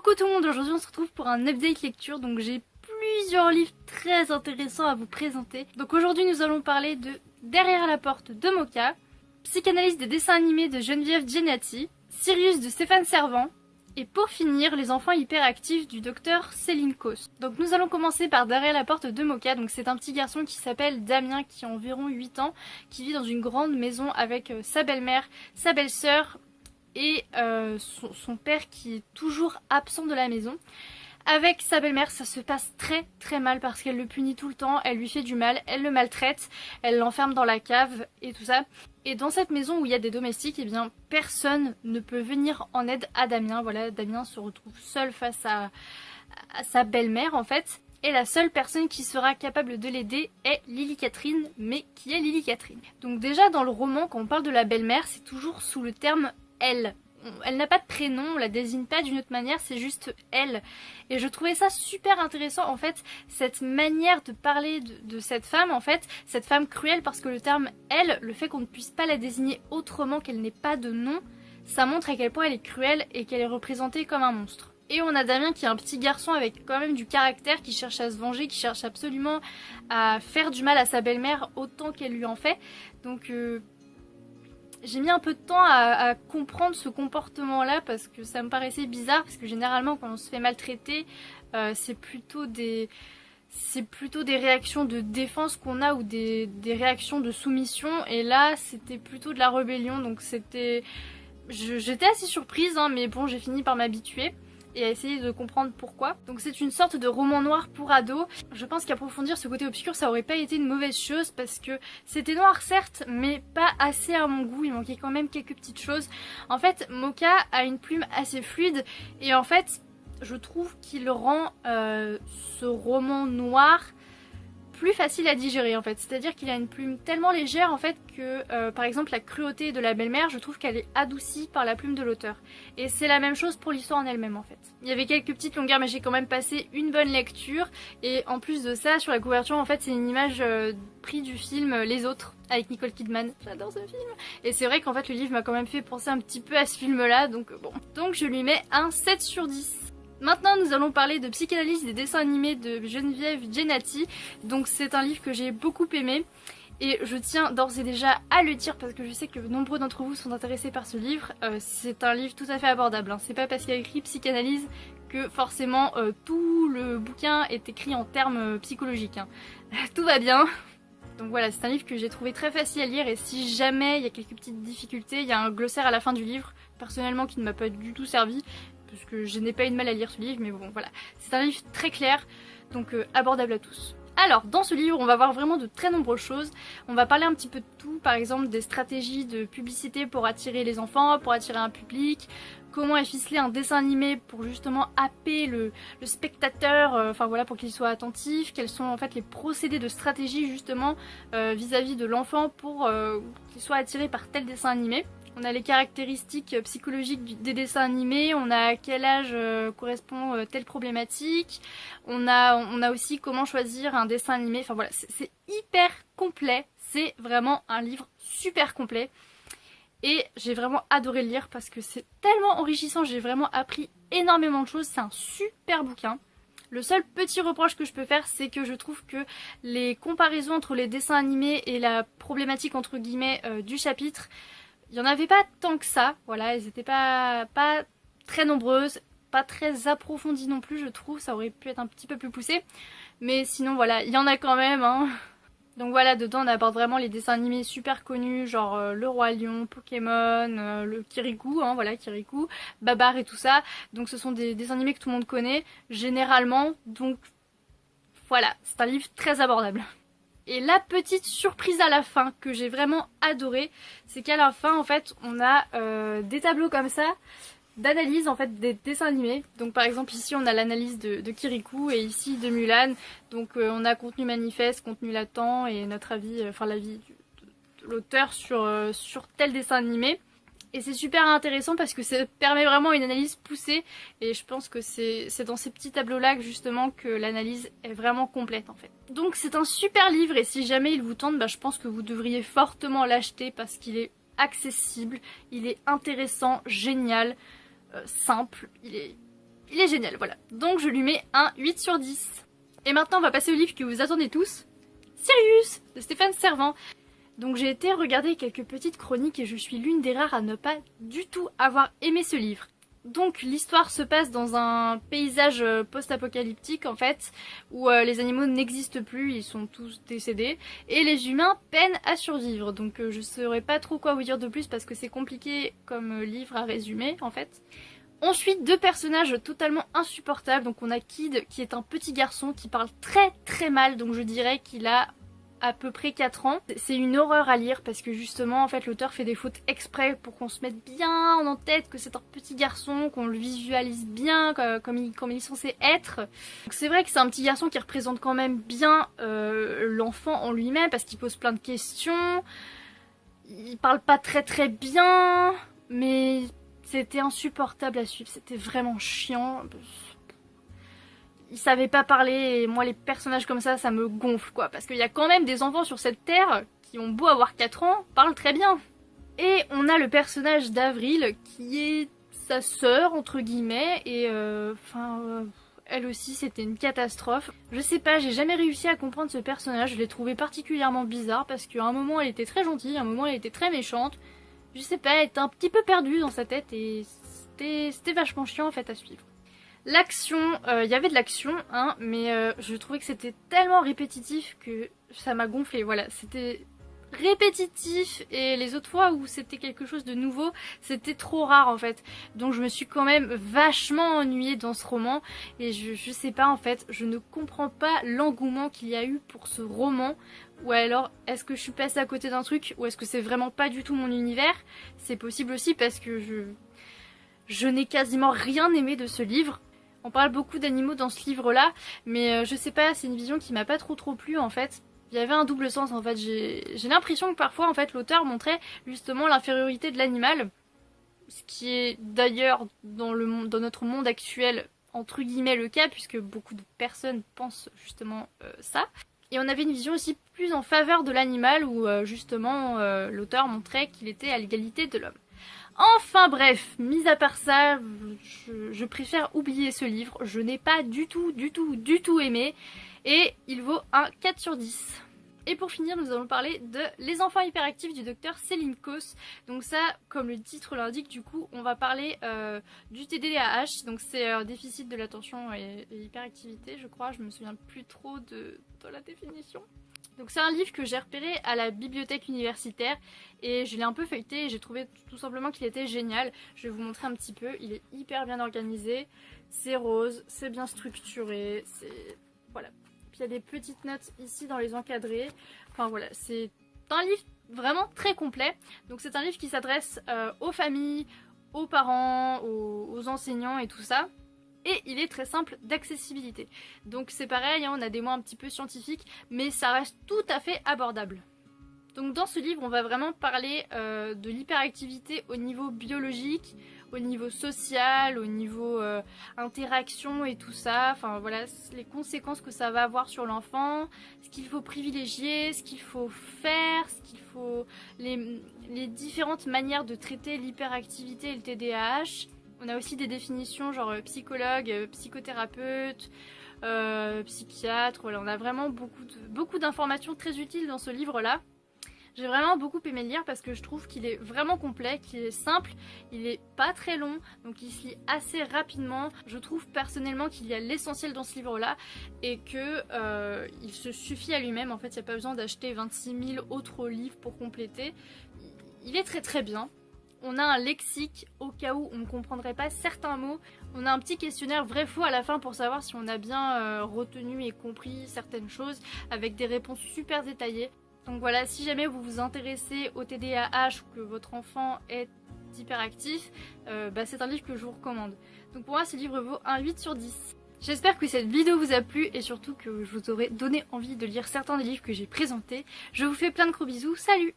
Coucou tout le monde, aujourd'hui on se retrouve pour un update lecture, donc j'ai plusieurs livres très intéressants à vous présenter. Donc aujourd'hui nous allons parler de Derrière la porte de Mocha, Psychanalyse des dessins animés de Geneviève Gennati, Sirius de Stéphane Servant, et pour finir, Les enfants hyperactifs du docteur Céline Causse. Donc nous allons commencer par Derrière la porte de Mocha. Donc c'est un petit garçon qui s'appelle Damien, qui a environ 8 ans, qui vit dans une grande maison avec sa belle-mère, sa belle-sœur et son père qui est toujours absent de la maison. Avec sa belle-mère, ça se passe très très mal parce qu'elle le punit tout le temps, elle lui fait du mal, elle le maltraite, elle l'enferme dans la cave et tout ça. Et dans cette maison où il y a des domestiques, eh bien personne ne peut venir en aide à Damien. Voilà, Damien se retrouve seul face à sa belle-mère en fait. Et la seule personne qui sera capable de l'aider est Lily Catherine. Mais qui est Lily Catherine? Donc déjà dans le roman, quand on parle de la belle-mère, c'est toujours sous le terme elle. Elle n'a pas de prénom, on la désigne pas d'une autre manière, c'est juste elle. Et je trouvais ça super intéressant en fait, cette manière de parler de cette femme en fait, cette femme cruelle, parce que le terme elle, le fait qu'on ne puisse pas la désigner autrement, qu'elle n'ait pas de nom, ça montre à quel point elle est cruelle et qu'elle est représentée comme un monstre. Et on a Damien qui est un petit garçon avec quand même du caractère, qui cherche à se venger, qui cherche absolument à faire du mal à sa belle-mère autant qu'elle lui en fait. Donc j'ai mis un peu de temps à comprendre ce comportement-là parce que ça me paraissait bizarre, parce que généralement quand on se fait maltraiter, c'est plutôt des réactions de défense qu'on a ou des réactions de soumission, et là c'était plutôt de la rébellion, donc j'étais assez surprise, hein, mais bon, j'ai fini par m'habituer et à essayer de comprendre pourquoi. Donc c'est une sorte de roman noir pour ados. Je pense qu'approfondir ce côté obscur, ça aurait pas été une mauvaise chose, parce que c'était noir certes, mais pas assez à mon goût, il manquait quand même quelques petites choses. En fait, Mocha a une plume assez fluide, et en fait, je trouve qu'il rend ce roman noir plus facile à digérer en fait, c'est-à-dire qu'il a une plume tellement légère en fait que par exemple la cruauté de la belle-mère, je trouve qu'elle est adoucie par la plume de l'auteur, et c'est la même chose pour l'histoire en elle-même en fait. Il y avait quelques petites longueurs, mais j'ai quand même passé une bonne lecture, et en plus de ça, sur la couverture en fait c'est une image prise du film Les Autres avec Nicole Kidman. J'adore ce film, et c'est vrai qu'en fait le livre m'a quand même fait penser un petit peu à ce film là, donc bon, donc je lui mets un 7 sur 10. Maintenant nous allons parler de Psychanalyse des dessins animés de Geneviève Gennati. Donc c'est un livre que j'ai beaucoup aimé et je tiens d'ores et déjà à le dire parce que je sais que nombreux d'entre vous sont intéressés par ce livre. C'est un livre tout à fait abordable, hein. C'est pas parce qu'il y a écrit Psychanalyse que forcément tout le bouquin est écrit en termes psychologiques, hein. Tout va bien. Donc voilà, c'est un livre que j'ai trouvé très facile à lire, et si jamais il y a quelques petites difficultés, il y a un glossaire à la fin du livre, personnellement qui ne m'a pas du tout servi, parce que je n'ai pas eu de mal à lire ce livre, mais bon voilà. C'est un livre très clair, donc abordable à tous. Alors, dans ce livre, on va voir vraiment de très nombreuses choses. On va parler un petit peu de tout, par exemple des stratégies de publicité pour attirer les enfants, pour attirer un public, comment est ficelé un dessin animé pour justement happer le spectateur, enfin voilà, pour qu'il soit attentif, quels sont en fait les procédés de stratégie justement vis-à-vis de l'enfant pour qu'il soit attiré par tel dessin animé. On a les caractéristiques psychologiques des dessins animés, on a à quel âge correspond telle problématique, on a aussi comment choisir un dessin animé, enfin voilà, c'est hyper complet, c'est vraiment un livre super complet. Et j'ai vraiment adoré le lire parce que c'est tellement enrichissant, j'ai vraiment appris énormément de choses, c'est un super bouquin. Le seul petit reproche que je peux faire, c'est que je trouve que les comparaisons entre les dessins animés et la problématique entre guillemets du chapitre, il n'y en avait pas tant que ça, voilà, elles n'étaient pas très nombreuses, pas très approfondies non plus, je trouve, ça aurait pu être un petit peu plus poussé, mais sinon voilà, il y en a quand même, hein. Donc voilà, dedans on aborde vraiment les dessins animés super connus, genre Le Roi Lion, Pokémon, le Kirikou, hein, voilà, Kirikou, Babar et tout ça, donc ce sont des dessins animés que tout le monde connaît, généralement, donc voilà, c'est un livre très abordable. Et la petite surprise à la fin que j'ai vraiment adoré, c'est qu'à la fin en fait on a des tableaux comme ça d'analyse en fait des dessins animés. Donc par exemple ici on a l'analyse de Kirikou, et ici de Mulan. Donc on a contenu manifeste, contenu latent et notre avis, enfin l'avis de l'auteur sur tel dessin animé. Et c'est super intéressant parce que ça permet vraiment une analyse poussée, et je pense que c'est dans ces petits tableaux-là que justement que l'analyse est vraiment complète en fait. Donc c'est un super livre, et si jamais il vous tente, bah, je pense que vous devriez fortement l'acheter parce qu'il est accessible, il est intéressant, génial, simple, il est il est génial, voilà. Donc je lui mets un 8 sur 10. Et maintenant on va passer au livre que vous attendez tous, Sirius de Stéphane Servant. Donc j'ai été regarder quelques petites chroniques et je suis l'une des rares à ne pas du tout avoir aimé ce livre. Donc l'histoire se passe dans un paysage post-apocalyptique en fait, où les animaux n'existent plus, ils sont tous décédés, et les humains peinent à survivre. Donc je saurais pas trop quoi vous dire de plus parce que c'est compliqué comme livre à résumer en fait. Ensuite, deux personnages totalement insupportables. Donc on a Kid qui est un petit garçon qui parle très très mal, donc je dirais qu'il a à peu près 4 ans. C'est une horreur à lire parce que justement en fait l'auteur fait des fautes exprès pour qu'on se mette bien en tête que c'est un petit garçon, qu'on le visualise bien comme il est censé être. C'est vrai que c'est un petit garçon qui représente quand même bien l'enfant en lui-même parce qu'il pose plein de questions, il parle pas très très bien, mais c'était insupportable à suivre, c'était vraiment chiant. Il savait pas parler et moi les personnages comme ça me gonfle quoi. Parce qu'il y a quand même des enfants sur cette terre qui ont beau avoir 4 ans, parlent très bien. Et on a le personnage d'Avril qui est sa sœur entre guillemets et elle aussi c'était une catastrophe. Je sais pas, j'ai jamais réussi à comprendre ce personnage, je l'ai trouvé particulièrement bizarre parce qu'à un moment elle était très gentille, à un moment elle était très méchante. Je sais pas, elle était un petit peu perdue dans sa tête et c'était vachement chiant en fait à suivre. L'action, il y avait de l'action, hein, mais je trouvais que c'était tellement répétitif que ça m'a gonflé. Voilà, c'était répétitif et les autres fois où c'était quelque chose de nouveau, c'était trop rare en fait. Donc je me suis quand même vachement ennuyée dans ce roman et je sais pas en fait, je ne comprends pas l'engouement qu'il y a eu pour ce roman. Ou alors, est-ce que je suis passée à côté d'un truc ou est-ce que c'est vraiment pas du tout mon univers? C'est possible aussi parce que je n'ai quasiment rien aimé de ce livre. On parle beaucoup d'animaux dans ce livre-là, mais je sais pas, c'est une vision qui m'a pas trop plu en fait. Il y avait un double sens en fait, j'ai l'impression que parfois en fait l'auteur montrait justement l'infériorité de l'animal, ce qui est d'ailleurs dans notre monde actuel entre guillemets le cas puisque beaucoup de personnes pensent justement ça. Et on avait une vision aussi plus en faveur de l'animal où justement l'auteur montrait qu'il était à l'égalité de l'homme. Enfin bref, mis à part ça, je préfère oublier ce livre. Je n'ai pas du tout aimé. Et il vaut un 4 sur 10. Et pour finir, nous allons parler de Les enfants hyperactifs du docteur Céline Kos. Donc ça, comme le titre l'indique, du coup, on va parler du TDAH. Donc c'est déficit de l'attention et hyperactivité, je crois. Je me souviens plus trop de la définition. Donc c'est un livre que j'ai repéré à la bibliothèque universitaire et je l'ai un peu feuilleté et j'ai trouvé tout simplement qu'il était génial. Je vais vous montrer un petit peu, il est hyper bien organisé, c'est rose, c'est bien structuré, c'est... voilà. Puis il y a des petites notes ici dans les encadrés, enfin voilà, c'est un livre vraiment très complet. Donc c'est un livre qui s'adresse aux familles, aux parents, aux enseignants et tout ça. Et il est très simple d'accessibilité. Donc c'est pareil, hein, on a des mots un petit peu scientifiques, mais ça reste tout à fait abordable. Donc dans ce livre, on va vraiment parler de l'hyperactivité au niveau biologique, au niveau social, au niveau interaction et tout ça. Enfin voilà, les conséquences que ça va avoir sur l'enfant, ce qu'il faut privilégier, ce qu'il faut faire, les différentes manières de traiter l'hyperactivité et le TDAH. On a aussi des définitions genre psychologue, psychothérapeute, psychiatre. Voilà, on a vraiment beaucoup d'informations très utiles dans ce livre-là. J'ai vraiment beaucoup aimé le lire parce que je trouve qu'il est vraiment complet, qu'il est simple, il est pas très long, donc il se lit assez rapidement. Je trouve personnellement qu'il y a l'essentiel dans ce livre-là et que il se suffit à lui-même. En fait, il n'y a pas besoin d'acheter 26 000 autres livres pour compléter. Il est très très bien. On a un lexique au cas où on ne comprendrait pas certains mots. On a un petit questionnaire vrai-faux à la fin pour savoir si on a bien retenu et compris certaines choses avec des réponses super détaillées. Donc voilà, si jamais vous vous intéressez au TDAH ou que votre enfant est hyperactif, c'est un livre que je vous recommande. Donc pour moi, ce livre vaut un 8 sur 10. J'espère que cette vidéo vous a plu et surtout que je vous aurai donné envie de lire certains des livres que j'ai présentés. Je vous fais plein de gros bisous, salut!